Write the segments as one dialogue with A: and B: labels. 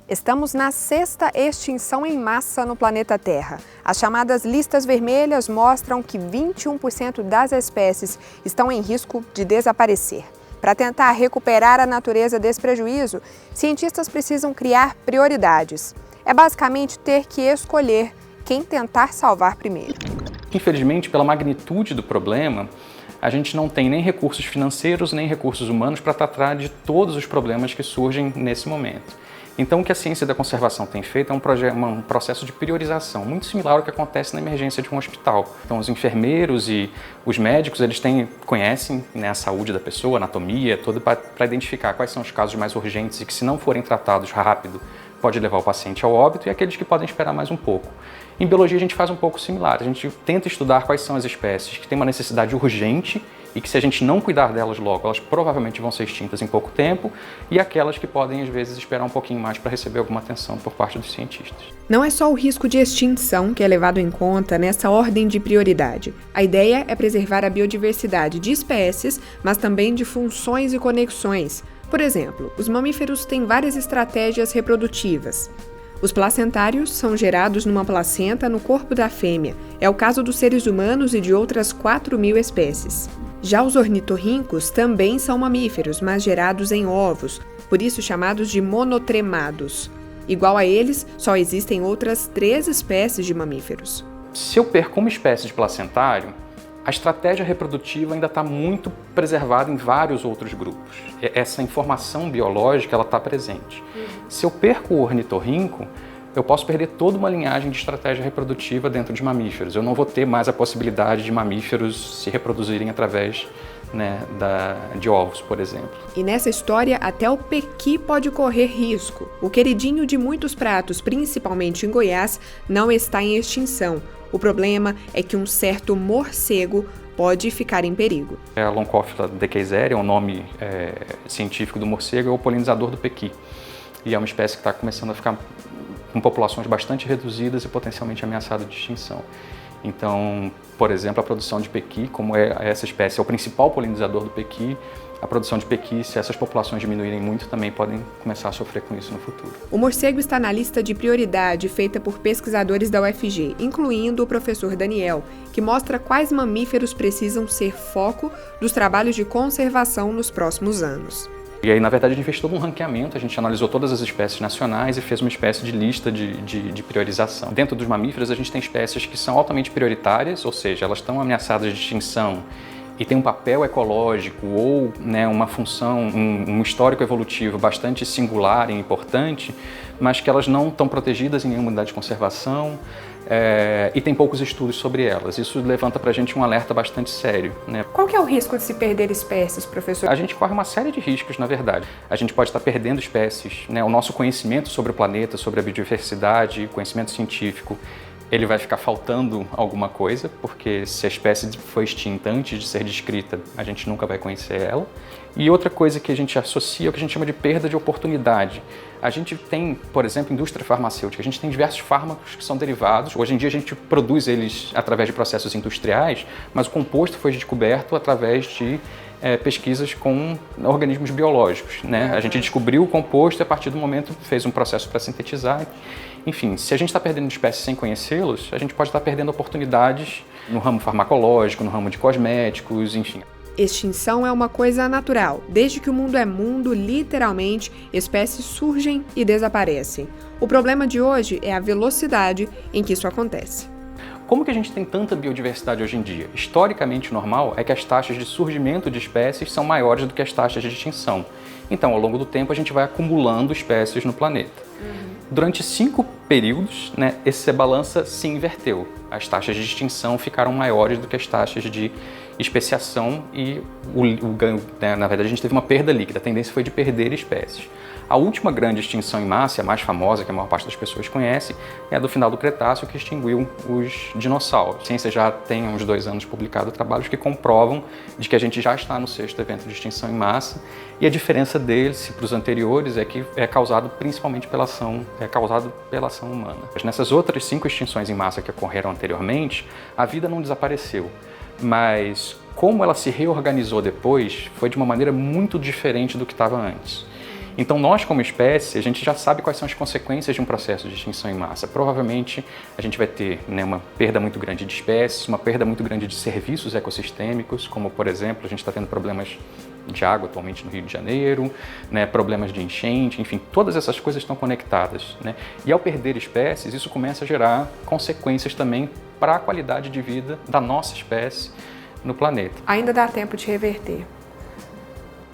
A: Estamos na sexta extinção em massa no planeta Terra. As chamadas listas vermelhas mostram que 21% das espécies estão em risco de desaparecer. Para tentar recuperar a natureza desse prejuízo, cientistas precisam criar prioridades. É basicamente ter que escolher quem tentar salvar primeiro.
B: Infelizmente, pela magnitude do problema, a gente não tem nem recursos financeiros nem recursos humanos para tratar de todos os problemas que surgem nesse momento. Então, o que a ciência da conservação tem feito é um processo de priorização, muito similar ao que acontece na emergência de um hospital. Então, os enfermeiros e os médicos, eles conhecem, né, a saúde da pessoa, a anatomia, tudo para identificar quais são os casos mais urgentes e que, se não forem tratados rápido, pode levar o paciente ao óbito, e aqueles que podem esperar mais um pouco. Em biologia, a gente faz um pouco similar. A gente tenta estudar quais são as espécies que têm uma necessidade urgente e que, se a gente não cuidar delas logo, elas provavelmente vão ser extintas em pouco tempo, e aquelas que podem, às vezes, esperar um pouquinho mais para receber alguma atenção por parte dos cientistas.
A: Não é só o risco de extinção que é levado em conta nessa ordem de prioridade. A ideia é preservar a biodiversidade de espécies, mas também de funções e conexões. Por exemplo, os mamíferos têm várias estratégias reprodutivas. Os placentários são gerados numa placenta no corpo da fêmea. É o caso dos seres humanos e de outras 4.000 espécies. Já os ornitorrincos também são mamíferos, mas gerados em ovos, por isso chamados de monotremados. Igual a eles, só existem outras 3 espécies de mamíferos.
B: Se eu perco uma espécie de placentário, a estratégia reprodutiva ainda está muito preservada em vários outros grupos. Essa informação biológica está presente. Se eu perco o ornitorrinco, eu posso perder toda uma linhagem de estratégia reprodutiva dentro de mamíferos. Eu não vou ter mais a possibilidade de mamíferos se reproduzirem através, né, de ovos, por exemplo.
A: E nessa história, até o pequi pode correr risco. O queridinho de muitos pratos, principalmente em Goiás, não está em extinção. O problema é que um certo morcego pode ficar em perigo.
B: A Leucophila dekeyseri, o nome científico do morcego, é o polinizador do pequi. E é uma espécie que está começando a ficar com populações bastante reduzidas e potencialmente ameaçada de extinção. Então, por exemplo, a produção de pequi, como essa espécie é o principal polinizador do pequi, a produção de pequi, se essas populações diminuírem muito, também podem começar a sofrer com isso no futuro.
A: O morcego está na lista de prioridade feita por pesquisadores da UFG, incluindo o professor Daniel, que mostra quais mamíferos precisam ser foco dos trabalhos de conservação nos próximos anos.
B: E aí, na verdade, a gente fez todo um ranqueamento, a gente analisou todas as espécies nacionais e fez uma espécie de lista de priorização. Dentro dos mamíferos, a gente tem espécies que são altamente prioritárias, ou seja, elas estão ameaçadas de extinção e tem um papel ecológico ou, né, uma função, um histórico evolutivo bastante singular e importante, mas que elas não estão protegidas em nenhuma unidade de conservação e tem poucos estudos sobre elas. Isso levanta para a gente um alerta bastante sério, né?
A: Qual que é o risco de se perder espécies, professor?
B: A gente corre uma série de riscos, na verdade. A gente pode estar perdendo espécies, né? O nosso conhecimento sobre o planeta, sobre a biodiversidade, conhecimento científico, ele vai ficar faltando alguma coisa, porque se a espécie foi extinta antes de ser descrita, a gente nunca vai conhecer ela. E outra coisa que a gente associa é o que a gente chama de perda de oportunidade. A gente tem, por exemplo, indústria farmacêutica, a gente tem diversos fármacos que são derivados. Hoje em dia a gente produz eles através de processos industriais, mas o composto foi descoberto através de pesquisas com organismos biológicos, né? A gente descobriu o composto e, a partir do momento, fez um processo para sintetizar. Enfim, se a gente está perdendo espécies sem conhecê-los, a gente pode estar perdendo oportunidades no ramo farmacológico, no ramo de cosméticos, enfim.
A: Extinção é uma coisa natural. Desde que o mundo é mundo, literalmente, espécies surgem e desaparecem. O problema de hoje é a velocidade em que isso acontece.
B: Como que a gente tem tanta biodiversidade hoje em dia? Historicamente, o normal é que as taxas de surgimento de espécies são maiores do que as taxas de extinção. Então, ao longo do tempo, a gente vai acumulando espécies no planeta. Durante 5 períodos, né, essa balança se inverteu. As taxas de extinção ficaram maiores do que as taxas de especiação e o ganho, né, na verdade, a gente teve uma perda líquida. A tendência foi de perder espécies. A última grande extinção em massa, a mais famosa, que a maior parte das pessoas conhece, é a do final do Cretáceo, que extinguiu os dinossauros. A ciência já tem há uns 2 anos publicado trabalhos que comprovam de que a gente já está no 6º evento de extinção em massa, e a diferença deles para os anteriores é que é causado principalmente pela ação humana. Mas nessas outras 5 extinções em massa que ocorreram anteriormente, a vida não desapareceu, mas como ela se reorganizou depois, foi de uma maneira muito diferente do que estava antes. Então nós, como espécie, a gente já sabe quais são as consequências de um processo de extinção em massa. Provavelmente a gente vai ter, né, uma perda muito grande de espécies, uma perda muito grande de serviços ecossistêmicos, como por exemplo, a gente está tendo problemas de água atualmente no Rio de Janeiro, né, problemas de enchente, enfim, todas essas coisas estão conectadas, né? E ao perder espécies, isso começa a gerar consequências também para a qualidade de vida da nossa espécie no planeta.
A: Ainda dá tempo de reverter.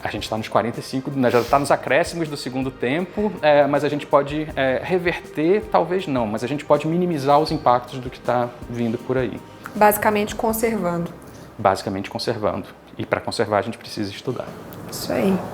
B: A gente está nos 45, já está nos acréscimos do segundo tempo, mas a gente pode reverter, talvez não, mas a gente pode minimizar os impactos do que está vindo por aí.
A: Basicamente conservando.
B: Basicamente conservando. E para conservar a gente precisa estudar.
A: Isso aí.